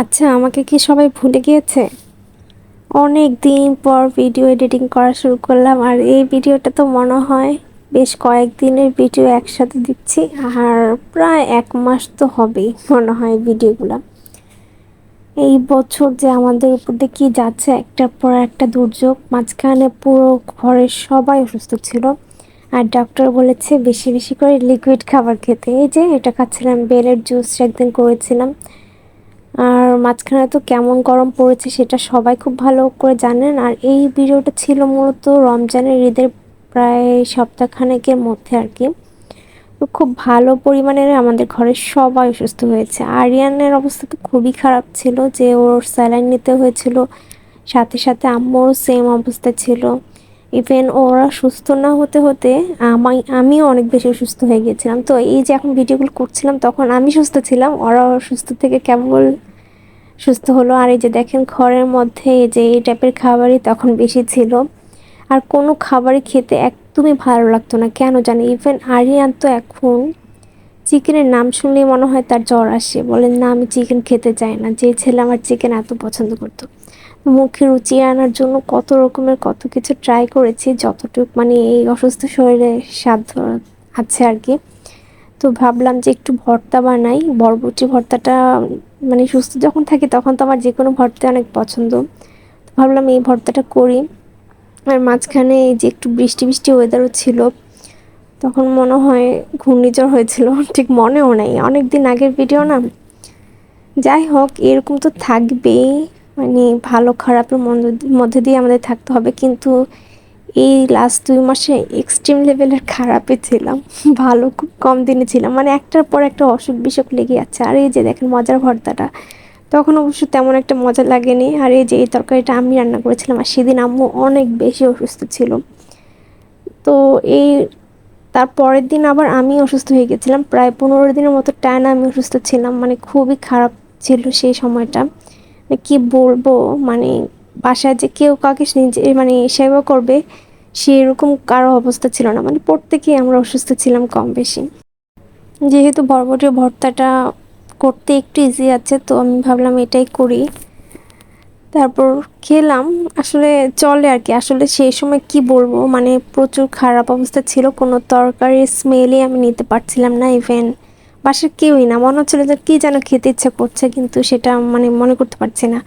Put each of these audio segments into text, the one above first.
আচ্ছা, আমাকে কি সবাই ভুলে গিয়েছে? অনেক দিন পর ভিডিও এডিটিং করা শুরু করলাম, আর এই ভিডিওটা তো মনে হয় বেশ কয়েকদিনের ভিডিও একসাথে দিচ্ছি। আর প্রায় 1 মাস তো হবেই মনে হয় ভিডিওগুলো। এই বছর যে আমাদের উপর দিয়ে কি যাচ্ছে, একটার পর একটা দুর্যোগ। মাঝখানে পুরো ঘরের সবাই অসুস্থ ছিল, আর ডক্টর বলেছে বেশি বেশি করে লিকুইড খাবার খেতে। এই যে এটা খাচ্ছিলাম, বেলের জুস একদিন করেছিলাম। আর মাঝখানে তো কেমন গরম পড়েছে সেটা সবাই খুব ভালো করে জানেন। আর এই ভিডিওটা ছিল মূলত রমজানের ঈদের প্রায় সপ্তাহখানেকের মধ্যে আর কি। তো খুব ভালো পরিমাণের আমাদের ঘরের সবাই অসুস্থ হয়েছে। আরিয়ানের অবস্থা তো খুবই খারাপ ছিল, যে ওর স্যালাইন নিতে হয়েছিল। সাথে সাথে আম্মুরও সেম অবস্থা ছিল। ইভেন ওরা সুস্থ না হতে হতে আমিও অনেক বেশি অসুস্থ হয়ে গিয়েছিলাম। তো এই যে এখন ভিডিওগুলো করছিলাম, তখন আমি সুস্থ ছিলাম, ওরা অসুস্থ থেকে কেবল সুস্থ হলো। আর এই যে দেখেন ঘরের মধ্যে এই যে এই টাইপের খাবারই তখন বেশি ছিল। আর কোনো খাবারই খেতে একদমই ভালো লাগতো না, কেন জানি। ইভেন আরিয়ান তো এখন চিকেনের নাম শুনলেই মনে হয় তার জ্বর আসে, বলেন না আমি চিকেন খেতে চাই না। যে ছেলে আমার চিকেন এত পছন্দ করতো, মুখে রুচি আনার জন্য কত রকমের কত কিছু ট্রাই করেছি, যতটুকু মানে এই অসুস্থ শরীরে সাধ্য আছে আর কি। তো ভাবলাম যে একটু ভর্তা বানাই, বরবটি ভর্তাটা। মানে সুস্থ যখন থাকি তখন তো আমার যে কোনো ভর্তা অনেক পছন্দ। তো ভাবলাম এই ভর্তাটা করি। আর মাঝখানে এই যে একটু বৃষ্টি বৃষ্টি ওয়েদারও ছিল, তখন মনে হয় ঘূর্ণিঝড় হয়েছিল ঠিক মনেও নেই, অনেক দিন আগের ভিডিও না। যাই হোক, এরকম তো থাকবেই, মানে ভালো খারাপের মধ্যে দিয়ে আমাদের থাকতে হবে। কিন্তু এই লাস্ট 2 মাসে এক্সট্রিম লেভেলের খারাপে ছিলাম, ভালো খুব কম দিনে ছিলাম, মানে একটার পর একটা অসুখ বিসুখ লেগে যাচ্ছে। আর এই যে দেখেন মজার ভর্তাটা, তখন অবশ্য তেমন একটা মজা লাগেনি। আর এই যে এই তরকারিটা আমি রান্না করেছিলাম, আর সেদিন আম্মু অনেক বেশি অসুস্থ ছিল। তো এই তার পরের দিন আবার আমি অসুস্থ হয়ে গেছিলাম, প্রায় 15 দিনের মতো টানা আমি অসুস্থ ছিলাম, মানে খুবই খারাপ ছিল সেই সময়টা। মানে কি বলবো, মানে বাসায় যে কেউ কাউকে নিজে মানে সেবা করবে সেরকম কারো অবস্থা ছিল না, মানে প্রত্যেকেই আমরা অসুস্থ ছিলাম কম বেশি। যেহেতু বরবটির ভর্তাটা করতে একটু ইজি আছে, তো আমি ভাবলাম এটাই করি। তারপর খেলাম, আসলে চলে আর কি। আসলে সেই সময় কি বলবো, মানে প্রচুর খারাপ অবস্থা ছিল, কোনো তরকারির স্মেলই আমি নিতে পারছিলাম না। ইভেন বাসার কেউই না, মনে হচ্ছিল যে কী যেন খেতে ইচ্ছা করছে, কিন্তু সেটা মানে মনে করতে পারছি না।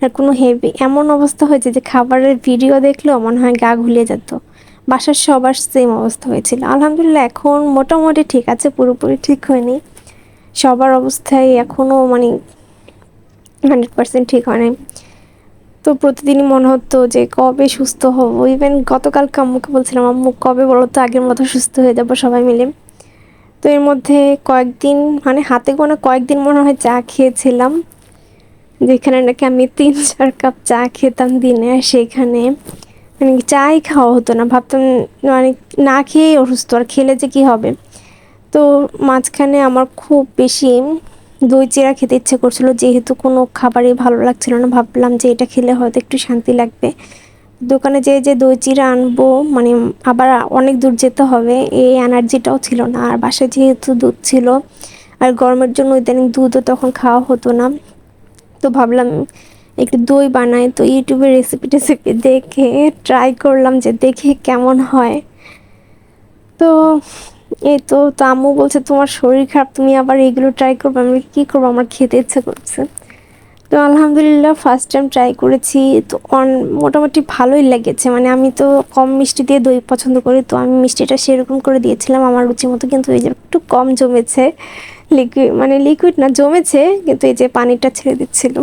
আর কোনো হেভি এমন অবস্থা হয়েছে যে খাবারের ভিডিও দেখলেও মনে হয় গা ঘুলিয়ে যেত। বাসার সবার সেম অবস্থা হয়েছিল। আলহামদুলিল্লাহ এখন মোটামুটি ঠিক আছে, পুরোপুরি ঠিক হয়নি। সবার অবস্থায় এখনও মানে 100% ঠিক হয় নাই। তো প্রতিদিনই মনে হতো যে কবে সুস্থ হব। ইভেন গতকালকে আম্মুকে বলছিলাম, আম্মু কবে বলো তো আগের মতো সুস্থ হয়ে যাবো সবাই মিলে। তো এর মধ্যে কয়েকদিন, মানে হাতে গোনা কয়েকদিন মনে হয় চা খেয়েছিলাম, যেখানে নাকি আমি 3-4 কাপ চা খেতাম দিনে। আর সেখানে মানে চাই খাওয়া হতো না, ভাবতাম মানে না খেয়েই অসুস্থ, আর খেলে যে কী হবে। তো মাঝখানে আমার খুব বেশি দই চিড়া খেতে ইচ্ছে করছিল, যেহেতু কোনো খাবারই ভালো লাগছিল না। ভাবলাম যে এটা খেলে হয়তো একটু শান্তি লাগবে। দোকানে যেয়ে যে দই চিড়া আনবো, মানে আবার অনেক দূর যেতে হবে, এই এনার্জিটাও ছিল না। আর বাসায় যেহেতু দুধ ছিল, আর গরমের জন্য ইদানিং দুধও তখন খাওয়া হতো না। তো ভাবলাম একটু দই বানাই। তো ইউটিউবে রেসিপি টেসিপি দেখে ট্রাই করলাম যে দেখে কেমন হয়। তো এই তো আম্মু বলছে তোমার শরীর খারাপ, তুমি আবার এগুলো ট্রাই করবে। আমি কী করবো, আমার খেতে ইচ্ছে করছে। তো আলহামদুলিল্লাহ ফার্স্ট টাইম ট্রাই করেছি। তো মোটামুটি ভালোই লেগেছে। মানে আমি তো কম মিষ্টি দিয়ে দই পছন্দ করি, তো আমি মিষ্টিটা সেরকম করে দিয়েছিলাম আমার রুচি মতো, কিন্তু এই যে একটু কম জমেছে। লিকুইড মানে লিকুইড না, জমেছে, কিন্তু এই যে পানিটা ছেড়ে দিচ্ছিল।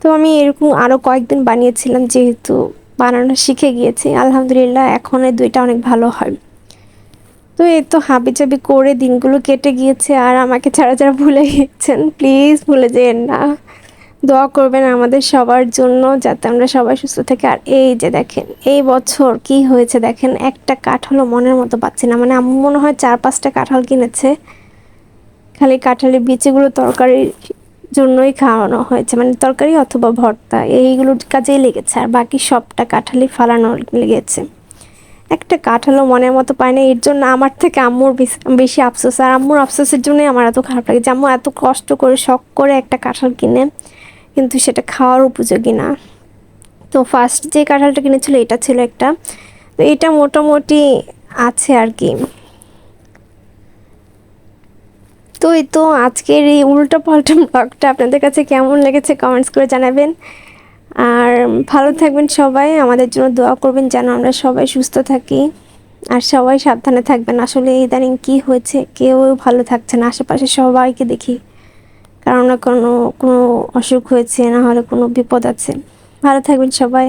তো আমি এরকম আরও কয়েকদিন বানিয়েছিলাম, যেহেতু বানানো শিখে গিয়েছি আলহামদুলিল্লাহ, এখন এই দইটা অনেক ভালো হয়। তো এই তো হাবিজাবি করে দিনগুলো কেটে গিয়েছে, আর আমাকে ছাড়া ছাড়া ভুলে গিয়েছেন। প্লিজ ভুলে যেন না, দোয়া করবেন আমাদের সবার জন্য যাতে আমরা সবাই সুস্থ থাকি। আর এই যে দেখেন এই বছর কি হয়েছে দেখেন, একটা কাঁঠালও মনের মতো পাচ্ছি না। মানে আম্মু মনে হয় 4-5টা কাঁঠাল কিনেছে, খালি কাঁঠালের বিচিগুলো তরকারির জন্যই খাওয়ানো হয়েছে, মানে তরকারি অথবা ভর্তা এইগুলোর কাজেই লেগেছে, আর বাকি সবটা কাঁঠালই ফালানো লেগেছে। একটা কাঁঠালও মনের মতো পায় না। এর জন্য আমার থেকে আম্মুর বেশি আফসোস। আর আম্মুর আফসোসের জন্যই আমার এত খারাপ লাগে যে আম্মু এত কষ্ট করে শখ করে একটা কাঁঠাল কিনে কিন্তু সেটা খাওয়ার উপযোগী না। তো ফার্স্ট যে কাঁঠালটা কিনেছিল এটা ছিল একটা, তো এটা মোটামুটি আছে আর কি। তো এই তো আজকের এই উল্টো পাল্টা ব্লগটা আপনাদের কাছে কেমন লেগেছে কমেন্টস করে জানাবেন। আর ভালো থাকবেন সবাই, আমাদের জন্য দোয়া করবেন যেন আমরা সবাই সুস্থ থাকি আর সবাই সাবধানে থাকবেন। আসলে ইদানিং কি হয়েছে কেউ ভালো থাকছে না, আশেপাশে সবাইকে দেখি কারণ না কোনো কোনো অসুখ হয়েছে, না হলে কোনো বিপদ আছে। ভালো থাকবেন সবাই।